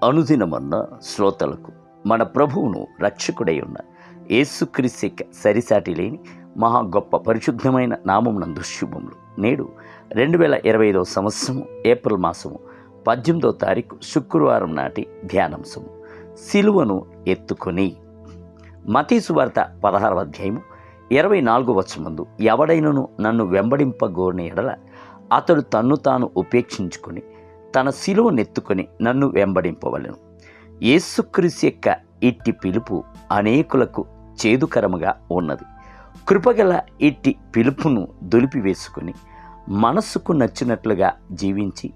అనుదినమన్న శ్రోతలకు మన ప్రభువును రక్షకుడై ఉన్న యేసుక్రీస్తు యొక్క సరిసాటి లేని మహా గొప్ప పరిశుద్ధమైన నామమునందు శుభములు. నేడు 2025 సంవత్సరము ఏప్రిల్ మాసము 18వ తారీఖు శుక్రవారం నాటి ధ్యానాంశము సిలువను ఎత్తుకొని. మత్తయి సువార్త 16వ అధ్యాయము 24వ వచనమందు, ఎవడైనను నన్ను వెంబడింపగోరిన ఎడల అతడు తన్ను తాను ఉపేక్షించుకొని తన సిలువనెత్తుకొని నన్ను వెంబడింపవలెను. యేసుక్రీస్తు యొక్క ఇట్టి పిలుపు అనేకులకు చేదుకరముగా ఉన్నది. కృపగల ఇట్టి పిలుపును దులిపివేసుకుని మనస్సుకు నచ్చినట్లుగా జీవించి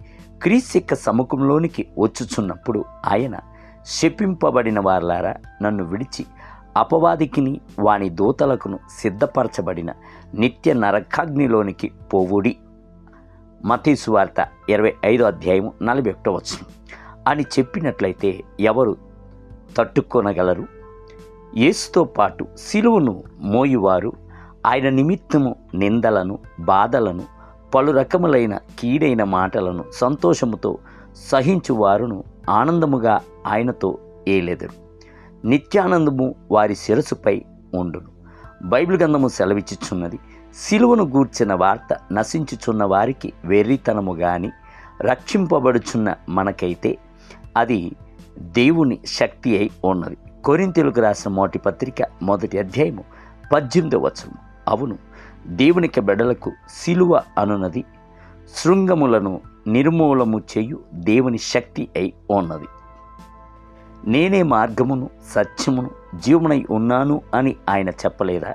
క్రీస్తు యొక్క సముఖంలోనికి వచ్చుచున్నప్పుడు ఆయన, శపింపబడిన వారలారా, నన్ను విడిచి అపవాదికిని వాని దూతలకును సిద్ధపరచబడిన నిత్య నరకాగ్నిలోనికి పోవుడి. మత్తయి సువార్త 25వ అధ్యాయము 41వ వచనం అని చెప్పినట్లయితే ఎవరు తట్టుకొనగలరు? యేసుతో పాటు సిలువను మోయువారు ఆయన నిమిత్తము నిందలను, బాధలను, పలు రకములైన కీడైన మాటలను సంతోషముతో సహించువారును ఆనందముగా ఆయనతో ఏలెదరు. నిత్యానందము వారి శిరసుపై ఉండును. బైబిల్ గ్రంథము సెలవిచ్చుచున్నది, సిలువను గూర్చిన వార్త నశించుచున్న వారికి వెర్రితనము గాని, రక్షింపబడుచున్న మనకైతే అది దేవుని శక్తి అయి ఉన్నది. కొరింథీయులకు రాసిన మొదటి పత్రిక 1వ అధ్యాయము 18వ వచనం. అవును, దేవునికి బిడ్డలకు సిలువ అనున్నది శృంగములను నిర్మూలము చేయు దేవుని శక్తి అయి ఉన్నది. నేనే మార్గమును, సత్యమును, జీవమునై ఉన్నాను అని ఆయన చెప్పలేదా?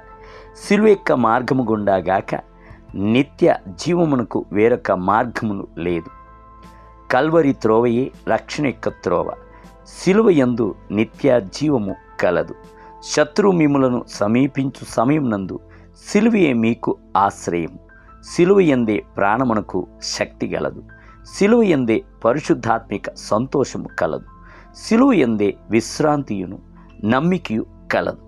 సిలువ యొక్క మార్గము గుండాగాక నిత్య జీవమునకు వేరొక మార్గమును లేదు. కల్వరి త్రోవయే రక్షణ యొక్క త్రోవ. సిలువ యందు నిత్య జీవము కలదు. శత్రువు మిమ్ములను సమీపించు సమయం నందు సిలువయే మీకు ఆశ్రయము. సిలువ యందే ప్రాణమునకు శక్తి గలదు. సిలువ యందే పరిశుద్ధాత్మిక సంతోషము కలదు. సిలువ యందే విశ్రాంతియును నమ్మికయు కలదు.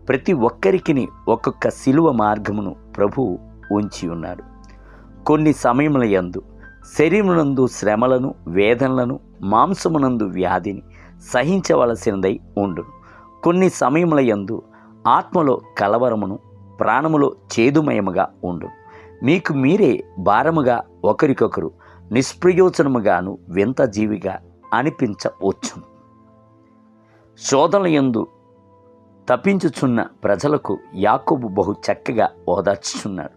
ప్రతి ఒక్కరికి ఒక్కొక్క సిలువ మార్గమును ప్రభువు ఉంచి ఉన్నాడు. కొన్ని సమయముల యందు శరీరమునందు శ్రమలను, వేదనలను, మాంసమునందు వ్యాధిని సహించవలసినదై ఉండును. కొన్ని సమయముల యందు ఆత్మలో కలవరమును, ప్రాణములో చేదుమయముగా ఉండును. మీకు మీరే భారముగా, ఒకరికొకరు నిష్ప్రయోజనముగాను వింత జీవిగా అనిపించవచ్చును. శోధనల యందు తప్పించుచున్న ప్రజలకు యాకోబు బహు చక్కగా ఓదార్చుచున్నాడు.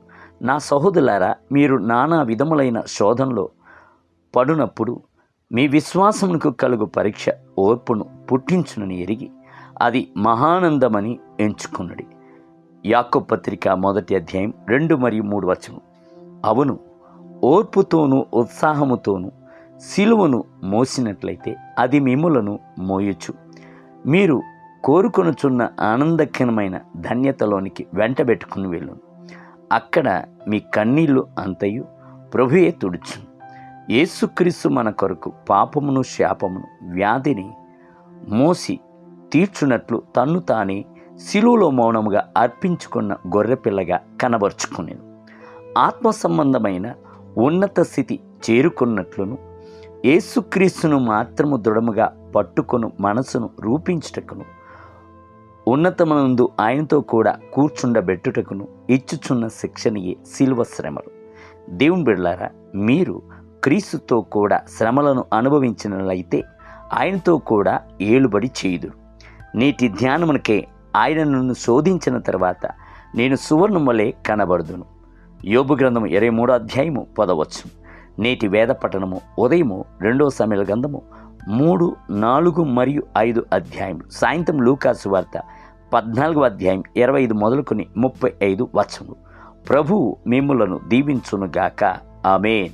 నా సహోదరులారా, మీరు నానా విధములైన శోధనలో పడునప్పుడు మీ విశ్వాసమునకు కలుగు పరీక్ష ఓర్పును పుట్టించునని ఎరిగి అది మహానందమని ఎంచుకున్నది. యాకోబు పత్రిక 1వ అధ్యాయం 2 మరియు 3 వచనం. అవును, ఓర్పుతోనూ ఉత్సాహముతోనూ సిలువను మోసినట్లయితే అది మిమ్ములను మోయొచ్చు. మీరు కోరుకొనుచున్న ఆనందకరమైన ధన్యతలోనికి వెంటబెట్టుకుని వెళ్ళును. అక్కడ మీ కన్నీళ్లు అంతయు ప్రభువే తుడుచును. యేసుక్రీస్తు మన కొరకు పాపమును, శాపమును, వ్యాధిని మోసి తీర్చునట్లు తన్ను తానే సిలువలో మౌనముగా అర్పించుకున్న గొర్రెపిల్లగా కనబరుచుకునేను. ఆత్మ సంబంధమైన ఉన్నత స్థితి చేరుకున్నట్లును యేసుక్రీస్తును మాత్రము దృఢముగా పట్టుకొను మనసును రూపించుటకును, ఉన్నతమునందు ఆయనతో కూడా కూర్చుండబెట్టుటకును ఇచ్చుచున్న శిక్షణయే సిలువ శ్రమలు. దేవుని బిడ్డలారా, మీరు క్రీస్తుతో కూడా శ్రమలను అనుభవించినట్లయితే ఆయనతో కూడా ఏలుబడి చేయుదురు. నేటి ధ్యానమునకే ఆయన నన్ను శోధించిన తర్వాత నేను సువర్ణం వలె కనబడుదును. యోబు గ్రంథము 23వ అధ్యాయము 10వ వచనం. నేటి వేద పఠనము ఉదయము 2వ సమూయేలు గ్రంథము 3, 4 మరియు 5 అధ్యాయములు. సాయంత్రం లూకాసు వార్త 14వ అధ్యాయం 25 మొదలుకొని 35 వచనములు. ప్రభువు మిమ్ములను దీవించునుగాక. ఆమేన్.